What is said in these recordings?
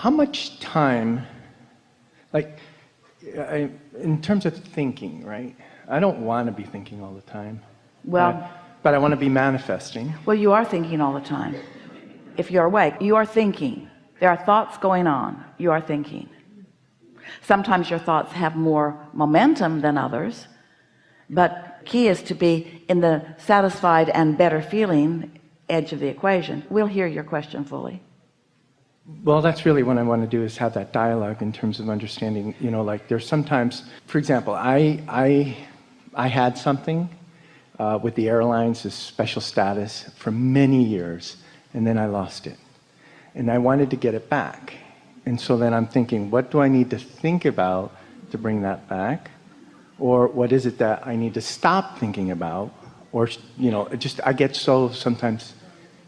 how much time, like, in terms of thinking, right? I don't want to be thinking all the time. Well, but I want to be manifesting. Well, you are thinking all the time. If you're awake, you are thinking. There are thoughts going on. You are thinking. Sometimes your thoughts have more momentum than others, but key is to be in the satisfied and better feeling edge of the equation. We'll hear your question fully. Well, that's really what I want to do, is have that dialogue in terms of understanding, you know, like there's sometimes, for example, I had something with the airlines, this special status for many years, and then I lost it. And I wanted to get it back. And so then I'm thinking, what do I need to think about to bring that back? Or what is it that I need to stop thinking about? Or, you know, just I get so sometimes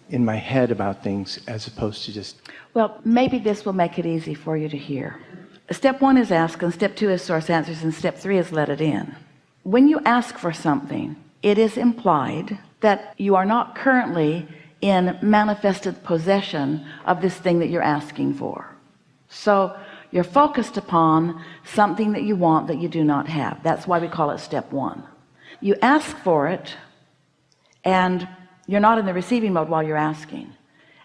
in my head about things as opposed to just... Well, maybe this will make it easy for you to hear. Step 1 is ask, and step 2 is source answers, and step 3 is let it in. When you ask for something, it is implied that you are not currently in manifested possession of this thing that you're asking for. So you're focused upon something that you want that you do not have. That's why we call it step 1. You ask for it and you're not in the receiving mode while you're asking,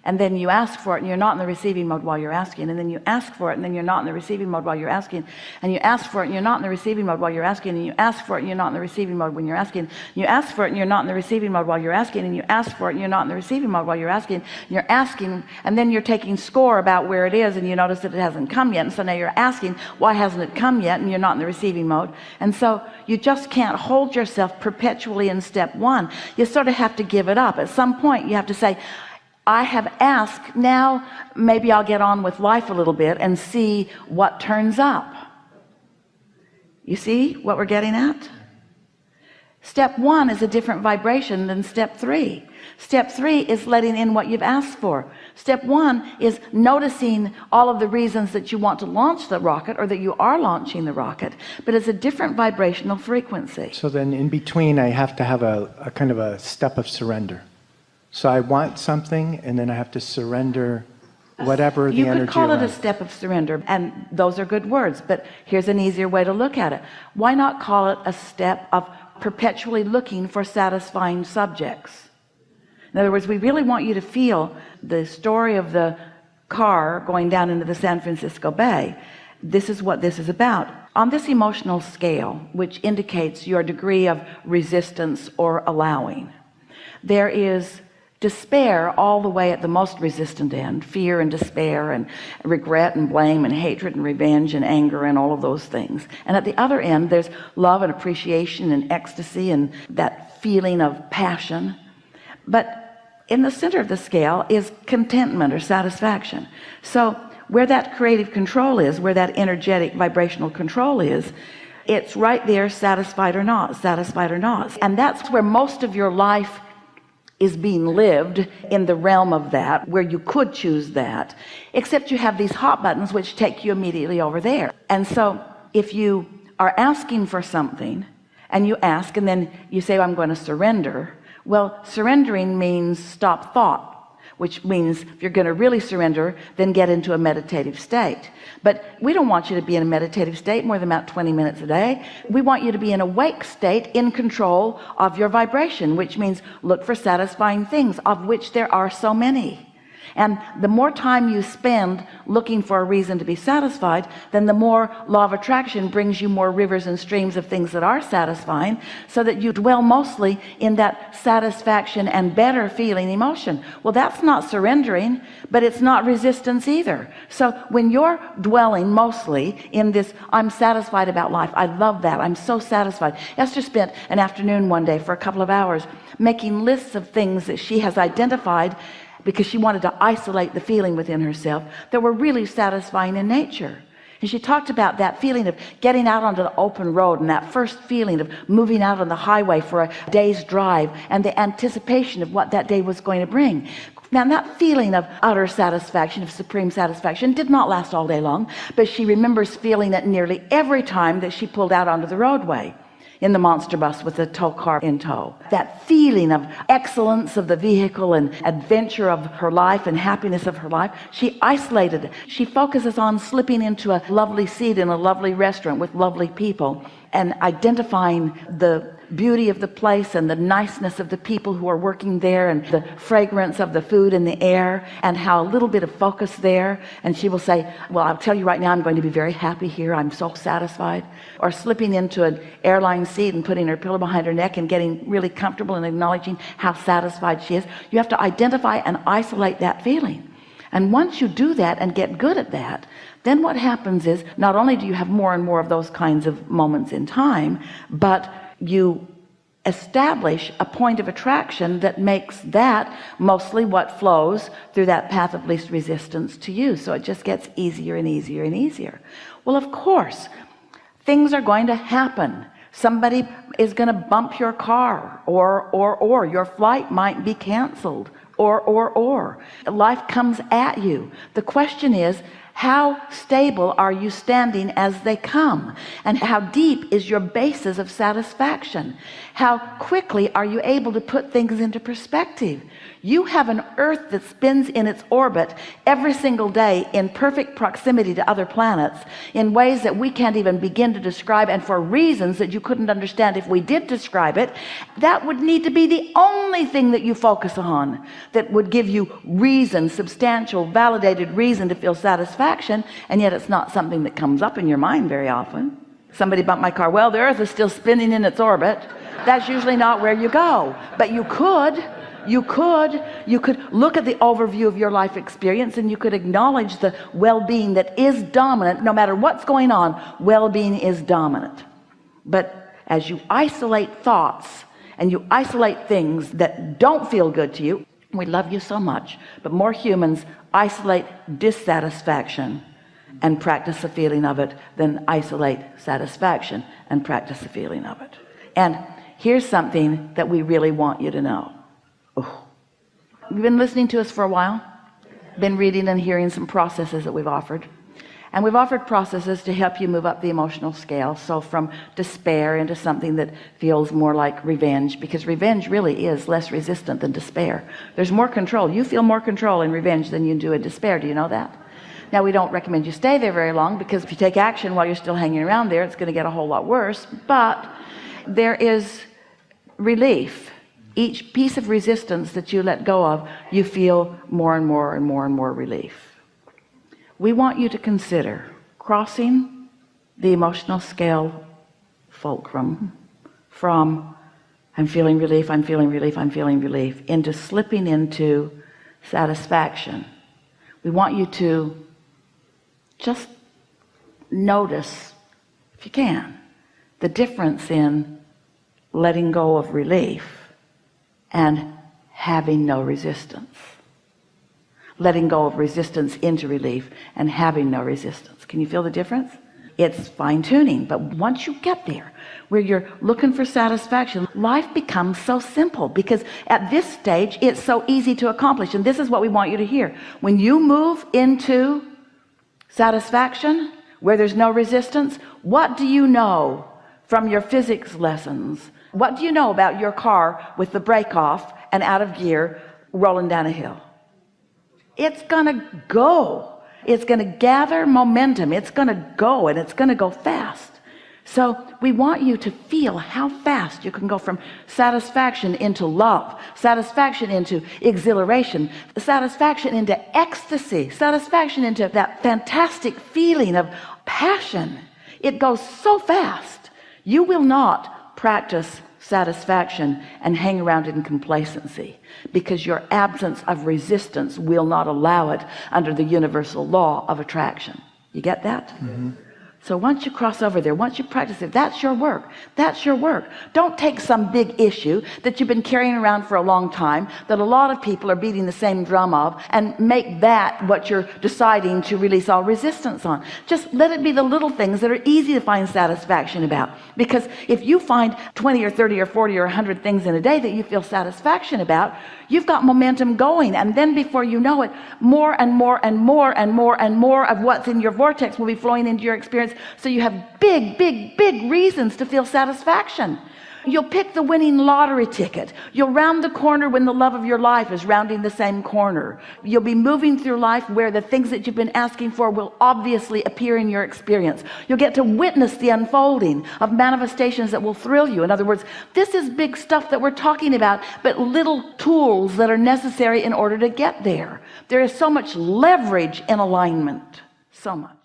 and then you ask for it and you're not in the receiving mode while you're asking, and then you ask for it and then you're not in the receiving mode while you're asking, and you ask for it and you're not in the receiving mode while you're asking, and you ask for it and you're not in the receiving mode when you're asking, and you ask for it and you're not in the receiving mode while you're asking, and you ask for it and you're not in the receiving mode while you're asking, and you're asking, and then you're taking score about where it is, and you notice that it hasn't come yet, and so now you're asking, why hasn't it come yet? And you're not in the receiving mode. And so you just can't hold yourself perpetually in step 1. You sort of have to give it up. At some point you have to say, I have asked, now maybe I'll get on with life a little bit and see what turns up. You see what we're getting at? Step 1 is a different vibration than step 3. Step 3 is letting in what you've asked for. Step 1 is noticing all of the reasons that you want to launch the rocket, or that you are launching the rocket, but it's a different vibrational frequency. So then in between I have to have a kind of a step of surrender. So I want something, and then I have to surrender whatever the energy. You could call it around. a step of surrender, and those are good words, but here's an easier way to look at it. Why not call it a step of perpetually looking for satisfying subjects? In other words, we really want you to feel the story of the car going down into the San Francisco Bay. This is what this is about. On this emotional scale, which indicates your degree of resistance or allowing, there is despair all the way at the most resistant end, fear and despair and regret and blame and hatred and revenge and anger and all of those things. And at the other end, there's love and appreciation and ecstasy and that feeling of passion. But in the center of the scale is contentment or satisfaction. So where that creative control is, where that energetic vibrational control is, it's right there, satisfied or not, satisfied or not. And that's where most of your life is being lived, in the realm of that, where you could choose that, except you have these hot buttons which take you immediately over there. And so if you are asking for something and you ask and then you say, I'm going to surrender, well, surrendering means stop thought, which means if you're going to really surrender, then get into a meditative state. But we don't want you to be in a meditative state more than about 20 minutes a day. We want you to be in a wake state, in control of your vibration, which means look for satisfying things, of which there are so many. And the more time you spend looking for a reason to be satisfied, then the more law of attraction brings you more rivers and streams of things that are satisfying, so that you dwell mostly in that satisfaction and better feeling emotion. Well, that's not surrendering, but it's not resistance either. So when you're dwelling mostly in this, I'm satisfied about life, I love that, I'm so satisfied. Esther spent an afternoon one day for a couple of hours making lists of things that she has identified, because she wanted to isolate the feeling within herself, that were really satisfying in nature. And she talked about that feeling of getting out onto the open road, and that first feeling of moving out on the highway for a day's drive, and the anticipation of what that day was going to bring. Now that feeling of utter satisfaction, of supreme satisfaction, did not last all day long, but she remembers feeling it nearly every time that she pulled out onto the roadway. in the monster bus with the tow car in tow. That feeling of excellence of the vehicle and adventure of her life and happiness of her life, she isolated it. She focuses on slipping into a lovely seat in a lovely restaurant with lovely people and identifying the beauty of the place and the niceness of the people who are working there and the fragrance of the food in the air and how a little bit of focus there, and she will say, well, I'll tell you right now, I'm going to be very happy here, I'm so satisfied. Or slipping into an airline seat and putting her pillow behind her neck and getting really comfortable and acknowledging how satisfied she is. You have to identify and isolate that feeling. And once you do that and get good at that, then what happens is not only do you have more and more of those kinds of moments in time, but you establish a point of attraction that makes that mostly what flows through that path of least resistance to you. So it just gets easier and easier and easier. Well, of course, things are going to happen. Somebody is going to bump your car, or your flight might be canceled, or life comes at you. The question is, how stable are you standing as they come? And how deep is your basis of satisfaction? How quickly are you able to put things into perspective? You have an earth that spins in its orbit every single day in perfect proximity to other planets in ways that we can't even begin to describe, and for reasons that you couldn't understand if we did describe it. That would need to be the only thing that you focus on that would give you reason, substantial, validated reason to feel satisfaction, and yet it's not something that comes up in your mind very often. Somebody bumped my car. Well, the earth is still spinning in its orbit. That's usually not where you go, but you could look at the overview of your life experience, and you could acknowledge the well-being that is dominant. No matter what's going on, well-being is dominant. But as you isolate thoughts and you isolate things that don't feel good to you, we love you so much, but more humans isolate dissatisfaction and practice the feeling of it than isolate satisfaction and practice the feeling of it. And here's something that we really want you to know. You've been listening to us for a while, been reading and hearing some processes that we've offered, and we've offered processes to help you move up the emotional scale, so from despair into something that feels more like revenge, because revenge really is less resistant than despair. There's more control. You feel more control in revenge than you do in despair. Do you know that? Now, we don't recommend you stay there very long, because if you take action while you're still hanging around there, it's going to get a whole lot worse. But there is relief. Each piece of resistance that you let go of, you feel more and more and more and more relief. We want you to consider crossing the emotional scale fulcrum from I'm feeling relief, I'm feeling relief, I'm feeling relief, into slipping into satisfaction. We want you to just notice, if you can, the difference in letting go of relief and having no resistance. Letting go of resistance into relief and having no resistance. Can you feel the difference? It's fine-tuning, but once you get there where you're looking for satisfaction, life becomes so simple, because at this stage it's so easy to accomplish. And this is what we want you to hear. When you move into satisfaction where there's no resistance, what do you know from your physics lessons? What do you know about your car with the brake off and out of gear rolling down a hill? It's gonna go. It's gonna gather momentum. It's gonna go, and it's gonna go fast. So we want you to feel how fast you can go from satisfaction into love, satisfaction into exhilaration, satisfaction into ecstasy, satisfaction into that fantastic feeling of passion. It goes so fast. You will not practice satisfaction and hang around in complacency, because your absence of resistance will not allow it under the universal law of attraction. You get that? Mm-hmm. So once you cross over there, once you practice it, that's your work. That's your work. Don't take some big issue that you've been carrying around for a long time, that a lot of people are beating the same drum of, and make that what you're deciding to release all resistance on. Just let it be the little things that are easy to find satisfaction about. Because if you find 20 or 30 or 40 or 100 things in a day that you feel satisfaction about, you've got momentum going, and then before you know it, more and more and more and more and more of what's in your vortex will be flowing into your experience experience, so you have big reasons to feel satisfaction. You'll pick the winning lottery ticket. You'll round the corner when the love of your life is rounding the same corner. You'll be moving through life where the things that you've been asking for will obviously appear in your experience. You'll get to witness the unfolding of manifestations that will thrill you. In other words, this is big stuff that we're talking about, but little tools that are necessary in order to get there. There is so much leverage in alignment. So much.